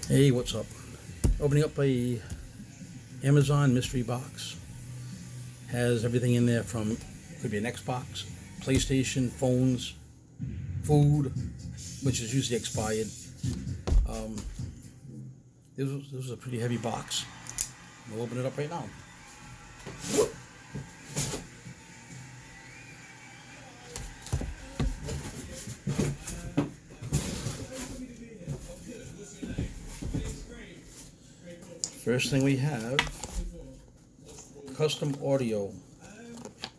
Hey, what's up? Opening up a Amazon mystery box. Has everything in there from, could be an Xbox, PlayStation, phones, food, which is usually expired. Um, this was a pretty heavy box. We'll open it up right now. First thing we have, custom audio.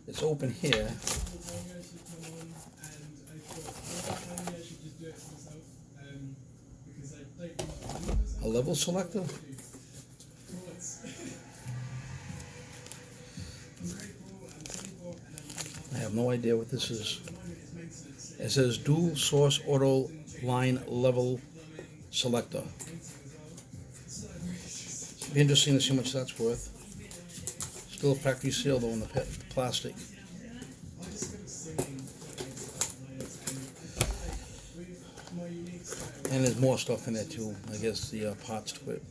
It's open here. A level selector. I have no idea what this is. It says dual source auto line level selector. Be interesting to see how much that's worth. Still factory seal though in the plastic. And there's more stuff in there too. I guess the parts to it.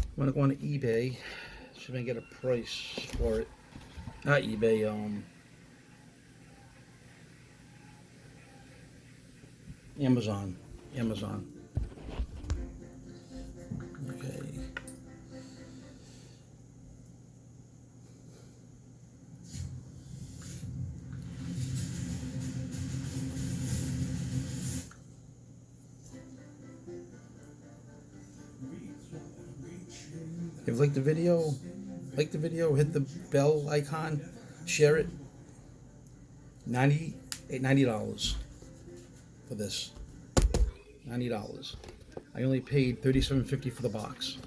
I'm gonna go on eBay. See if I can get a price for it. Not eBay. Amazon. Okay. If you like the video, hit the bell icon, share it. $90 for this. $90. I only paid $37.50 for the box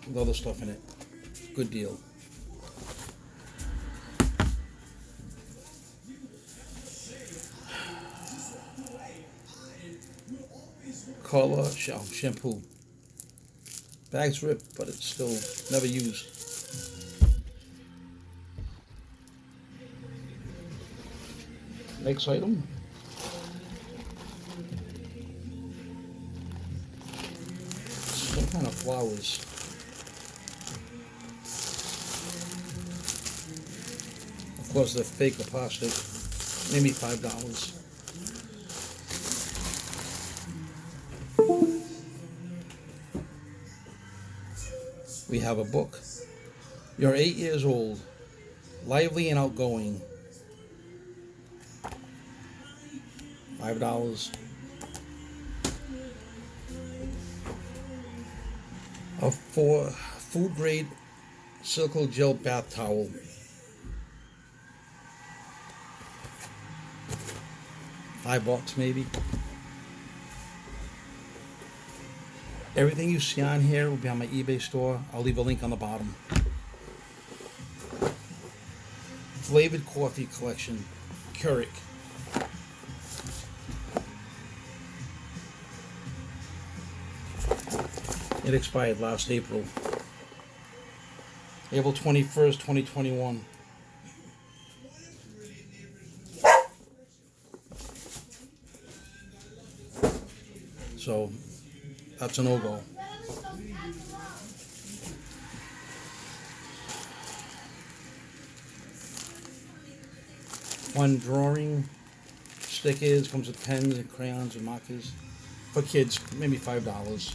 with all the stuff in it. Good deal. Color shampoo. Bag's ripped, but it's still never used. Next item. Some kind of flowers. Of course, they're fake or plastic. Maybe $5. We have a book. You're 8 years old, lively and outgoing. $5. A food grade silicone gel bath towel. $5 maybe. Everything you see on here will be on my eBay store. I'll leave a link on the bottom. Flavored coffee collection, Keurig. It expired last April. April 21st, 2021. So, that's a no-go. One drawing stickers, comes with pens and crayons and markers. For kids, maybe $5.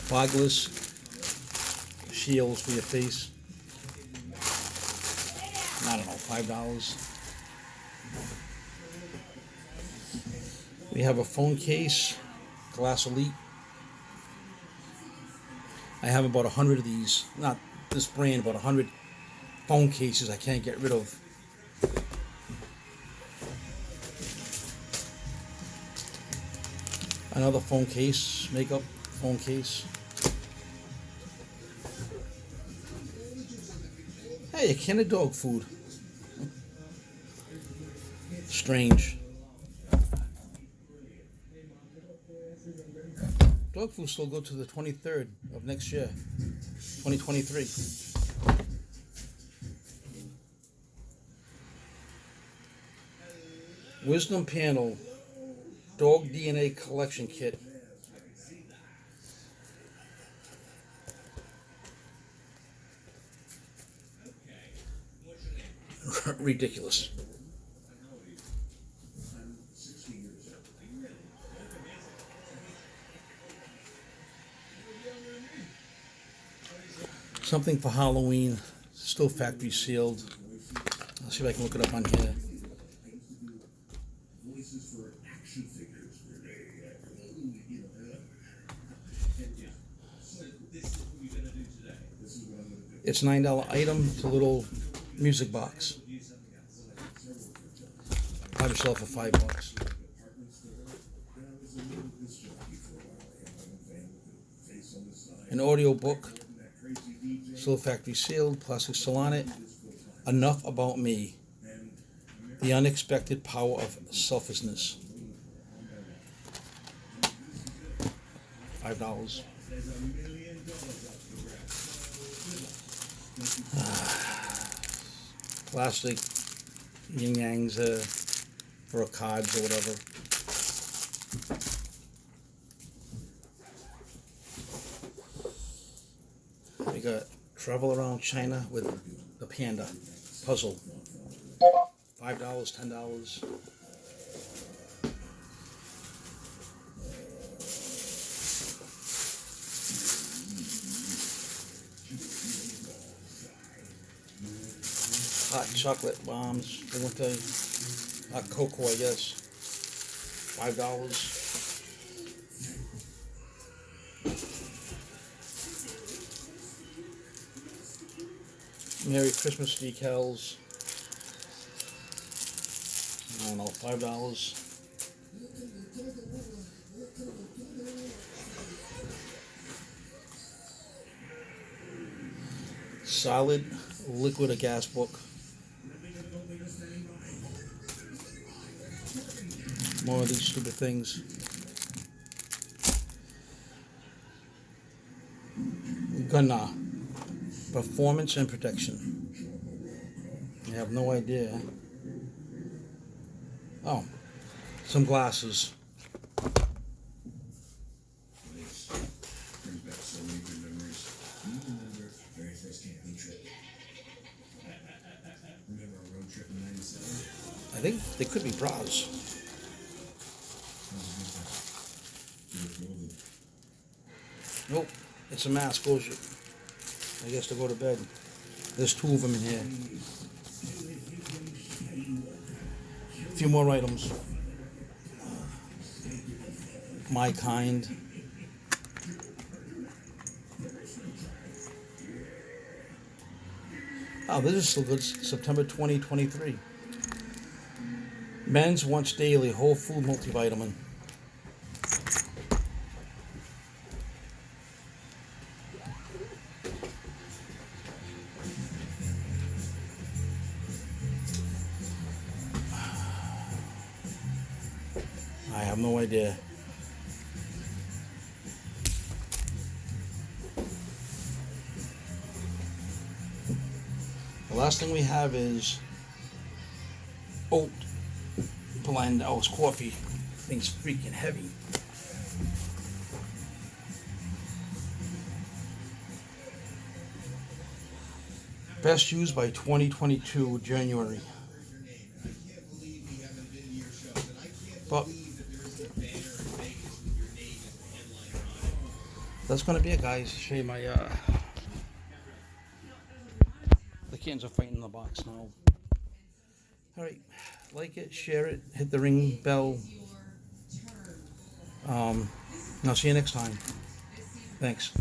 Fogless shields for your face. I don't know, $5. We have a phone case, Glass Elite. I have about 100 of these, not this brand, but 100 phone cases I can't get rid of. Another phone case, makeup phone case. Hey, a can of dog food. Strange. Dog food still go to the 23rd of next year, 2023. Wisdom Panel Dog DNA Collection Kit. Ridiculous. Something for Halloween, still factory sealed. Let's see if I can look it up on here. It's $9 item. It's a little music box. Have yourself for $5. An audio book, still factory sealed, plastic still on it. Enough About Me. The Unexpected Power of Selflessness. $5. Plastic yin yangs for cards or whatever. We got Travel Around China with the Panda puzzle. $5, $10. Hot chocolate bombs. They went to hot cocoa, I guess. $5. Merry Christmas decals. I don't know, $5. Solid liquid or gas book. More of these stupid things. Gunnar. Performance and protection. I have no idea. Oh, some glasses. I think they could be bras. Nope, it's a mask. Goes, I guess, to go to bed. There's two of them in here. A few more items. My Kind. Oh, this is still good. September 2023. Men's Once Daily Whole Food Multivitamin. I have no idea. The last thing we have is oat blend. Oh, it's coffee. Thing's freaking heavy. Best used by 2022 January. But that's gonna be it, guys. Show you my the kittens are fighting in the box now. Alright, like it, share it, hit the ring bell. And I'll see you next time. Thanks.